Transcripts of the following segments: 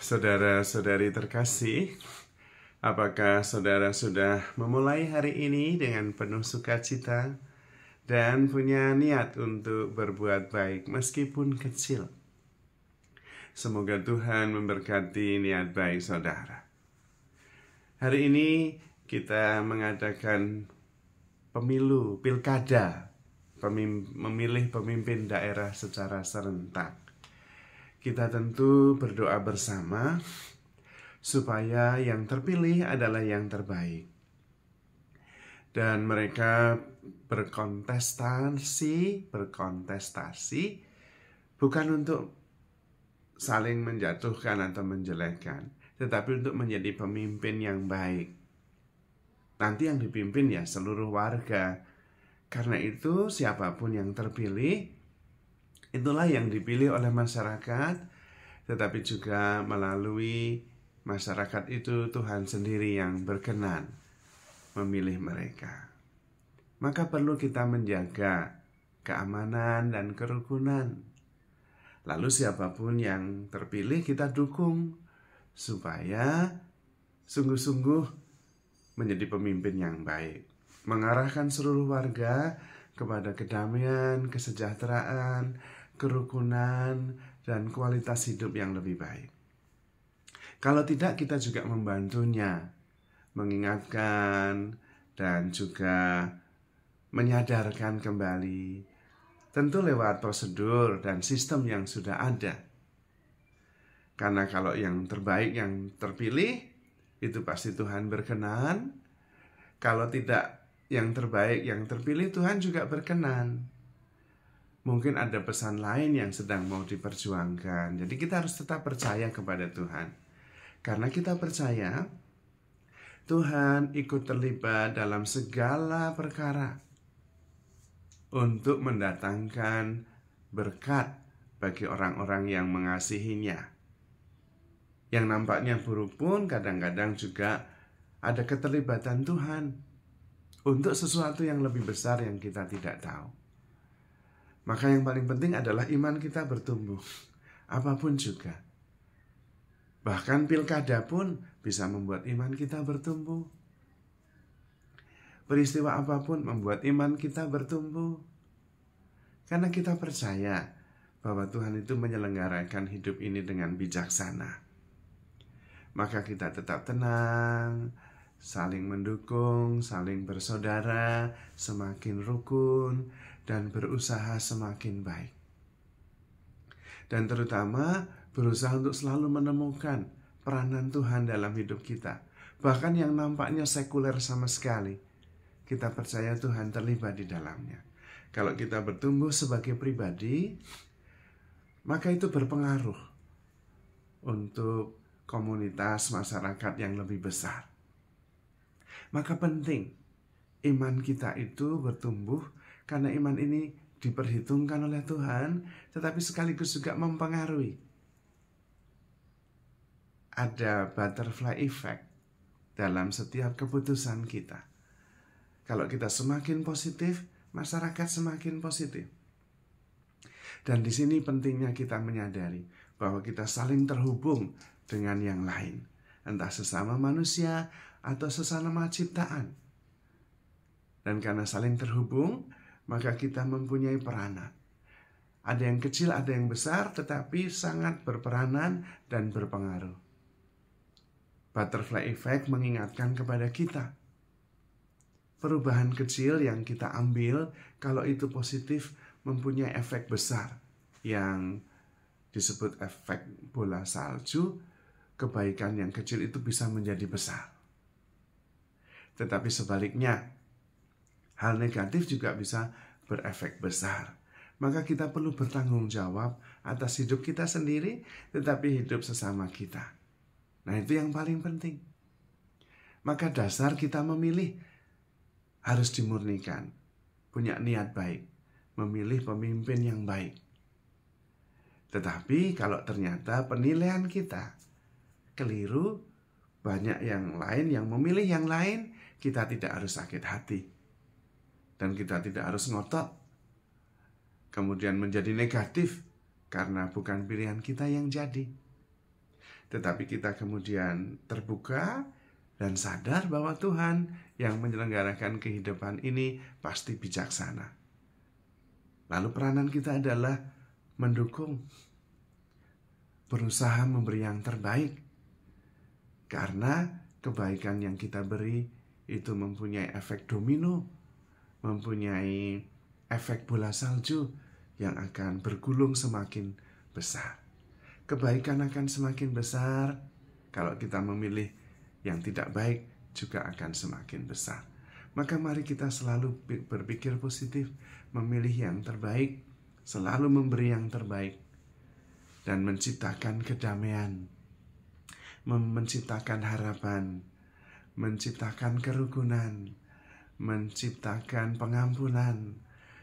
Saudara-saudari terkasih, apakah saudara sudah memulai hari ini dengan penuh sukacita dan punya niat untuk berbuat baik meskipun kecil? Semoga Tuhan memberkati niat baik saudara. Hari ini kita mengadakan pemilu, pilkada, memilih pemimpin daerah secara serentak. Kita tentu berdoa bersama supaya yang terpilih adalah yang terbaik. Dan mereka berkontestasi bukan untuk saling menjatuhkan atau menjelekkan, tetapi untuk menjadi pemimpin yang baik. Nanti yang dipimpin ya seluruh warga. Karena itu siapapun yang terpilih, itulah yang dipilih oleh masyarakat, tetapi juga melalui masyarakat itu Tuhan sendiri yang berkenan memilih mereka. Maka perlu kita menjaga keamanan dan kerukunan. Lalu siapapun yang terpilih kita dukung supaya sungguh-sungguh menjadi pemimpin yang baik, mengarahkan seluruh warga kepada kedamaian, kesejahteraan, kerukunan, dan kualitas hidup yang lebih baik. Kalau tidak, kita juga membantunya, mengingatkan, dan juga menyadarkan kembali, tentu lewat prosedur dan sistem yang sudah ada. Karena kalau yang terbaik yang terpilih, itu pasti Tuhan berkenan. Kalau tidak yang terbaik yang terpilih, Tuhan juga berkenan. Mungkin ada pesan lain yang sedang mau diperjuangkan. Jadi kita harus tetap percaya kepada Tuhan. Karena kita percaya Tuhan ikut terlibat dalam segala perkara untuk mendatangkan berkat bagi orang-orang yang mengasihinya. Yang nampaknya buruk pun kadang-kadang juga ada keterlibatan Tuhan untuk sesuatu yang lebih besar yang kita tidak tahu. Maka yang paling penting adalah iman kita bertumbuh, apapun juga. Bahkan pilkada pun bisa membuat iman kita bertumbuh. Peristiwa apapun membuat iman kita bertumbuh. Karena kita percaya bahwa Tuhan itu menyelenggarakan hidup ini dengan bijaksana. Maka kita tetap tenang, saling mendukung, saling bersaudara, semakin rukun, dan berusaha semakin baik. Dan terutama berusaha untuk selalu menemukan peranan Tuhan dalam hidup kita. Bahkan yang nampaknya sekuler sama sekali, kita percaya Tuhan terlibat di dalamnya. Kalau kita bertumbuh sebagai pribadi, maka itu berpengaruh untuk komunitas masyarakat yang lebih besar. Maka penting iman kita itu bertumbuh, karena iman ini diperhitungkan oleh Tuhan, tetapi sekaligus juga mempengaruhi. Ada butterfly effect dalam setiap keputusan kita. Kalau kita semakin positif, masyarakat semakin positif. Dan di sini pentingnya kita menyadari bahwa kita saling terhubung dengan yang lain, entah sesama manusia atau sesama ciptaan. Dan karena saling terhubung, maka kita mempunyai peranan. Ada yang kecil, ada yang besar, tetapi sangat berperanan dan berpengaruh. Butterfly effect mengingatkan kepada kita. Perubahan kecil yang kita ambil, kalau itu positif, mempunyai efek besar yang disebut efek bola salju. Kebaikan yang kecil itu bisa menjadi besar. Tetapi sebaliknya, hal negatif juga bisa berefek besar. Maka kita perlu bertanggung jawab atas hidup kita sendiri, tetapi hidup sesama kita. Nah, itu yang paling penting. Maka dasar kita memilih harus dimurnikan, punya niat baik, memilih pemimpin yang baik. Tetapi kalau ternyata penilaian kita keliru, banyak yang lain yang memilih yang lain, kita tidak harus sakit hati. Dan kita tidak harus ngotot, kemudian menjadi negatif, karena bukan pilihan kita yang jadi. tetapi kita kemudian terbuka dan sadar bahwa Tuhan yang menyelenggarakan kehidupan ini pasti bijaksana. Lalu peranan kita adalah mendukung, berusaha memberi yang terbaik. Karena kebaikan yang kita beri itu mempunyai efek domino, mempunyai efek bola salju yang akan bergulung semakin besar. Kebaikan akan semakin besar kalau kita memilih yang tidak baik juga akan semakin besar. Maka mari kita selalu berpikir positif, memilih yang terbaik, selalu memberi yang terbaik, dan menciptakan kedamaian, menciptakan harapan, menciptakan kerukunan, menciptakan pengampunan,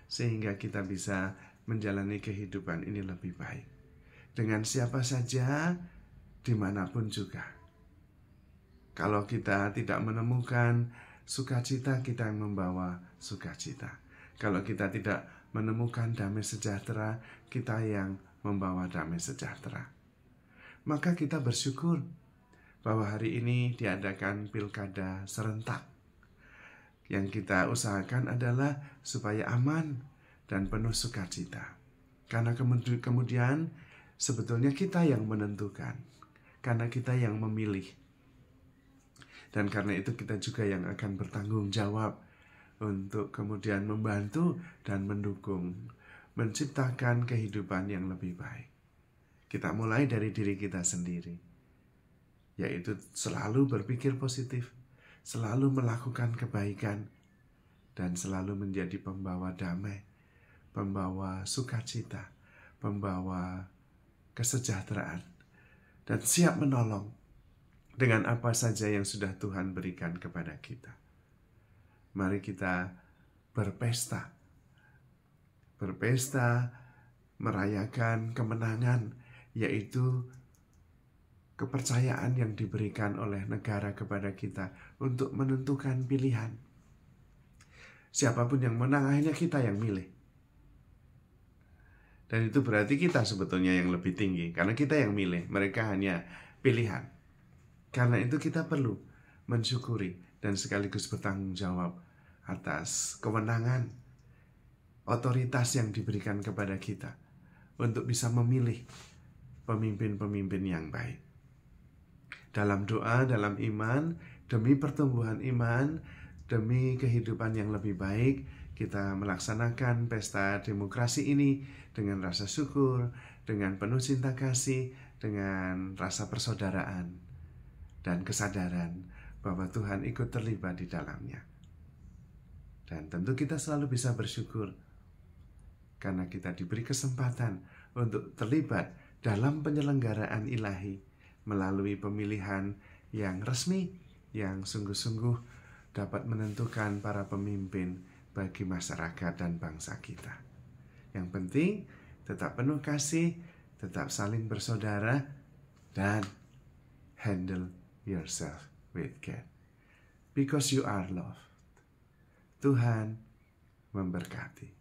sehingga kita bisa menjalani kehidupan ini lebih baik. Dengan siapa saja, dimanapun juga. Kalau kita tidak menemukan sukacita, kita yang membawa sukacita. Kalau kita tidak menemukan damai sejahtera, kita yang membawa damai sejahtera. Maka kita bersyukur bahwa hari ini diadakan pilkada serentak. Yang kita usahakan adalah supaya aman dan penuh sukacita. Karena kemudian sebetulnya kita yang menentukan, karena kita yang memilih. Dan karena itu kita juga yang akan bertanggung jawab untuk kemudian membantu dan mendukung, menciptakan kehidupan yang lebih baik. Kita mulai dari diri kita sendiri, yaitu selalu berpikir positif, selalu melakukan kebaikan, dan selalu menjadi pembawa damai, pembawa sukacita, pembawa kesejahteraan, dan siap menolong dengan apa saja yang sudah Tuhan berikan kepada kita. Mari kita berpesta, merayakan kemenangan, yaitu kepercayaan yang diberikan oleh negara kepada kita untuk menentukan pilihan. Siapapun yang menang, akhirnya kita yang milih. Dan itu berarti kita sebetulnya yang lebih tinggi, karena kita yang milih, mereka hanya pilihan. Karena itu kita perlu mensyukuri dan sekaligus bertanggung jawab atas kewenangan, otoritas yang diberikan kepada kita untuk bisa memilih pemimpin-pemimpin yang baik. Dalam doa, dalam iman, demi pertumbuhan iman, demi kehidupan yang lebih baik, kita melaksanakan pesta demokrasi ini dengan rasa syukur, dengan penuh cinta kasih, dengan rasa persaudaraan, dan kesadaran bahwa Tuhan ikut terlibat di dalamnya. Dan tentu kita selalu bisa bersyukur karena kita diberi kesempatan untuk terlibat dalam penyelenggaraan ilahi melalui pemilihan yang resmi, yang sungguh-sungguh dapat menentukan para pemimpin bagi masyarakat dan bangsa kita. Yang penting tetap penuh kasih, tetap saling bersaudara, dan handle yourself with God. Because you are loved. Tuhan memberkati.